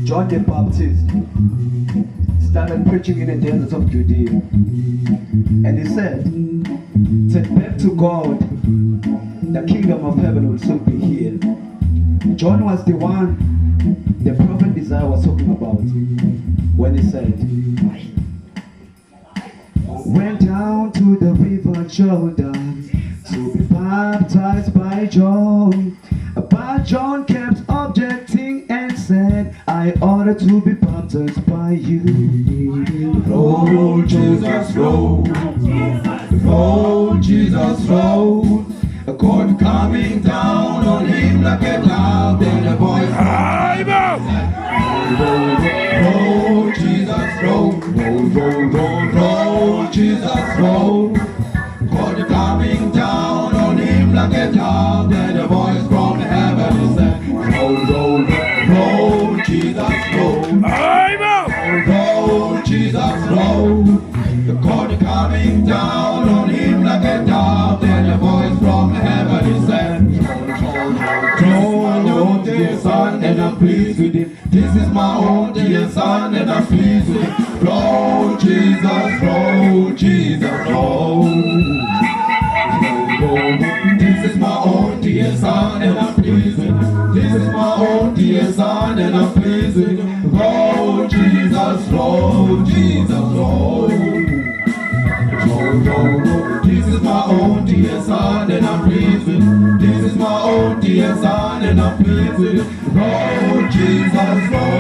John the Baptist started preaching in the deserts of Judea. And he said, "Turn back to God, the kingdom of heaven will soon be here." John was the one the prophet Isaiah was talking about when he said, "Went down to the river Jordan to be baptized by John. But John kept objecting and said, I ought to be baptized by you." Roll, Jesus, roll. Roll, Jesus, roll. A God coming down on him like a cloud, and a voice. Roll, Jesus, roll. Roll, roll, roll, roll, Jesus, roll. God coming down on him like a cloud, and a voice from heaven said, roll, roll, roll, Jesus, roll. Roll, Jesus, roll. The God coming down on him like a dove, and a voice from heaven said, roll, roll, dear son, and I'm pleased with it. This is my own dear son, and I'm pleased with it. Roll, Jesus, roll, Jesus, roll. This is my own dear son, and I'm pleased with it. This is my own dear son, and I'm pleased with it. Roll, Jesus, roll, Jesus, roll. Roll, roll, roll. This is my own dear son, and I'm pleased with it. This is my own dear son, and I'm pleased with it. Roll, Jesus, roll.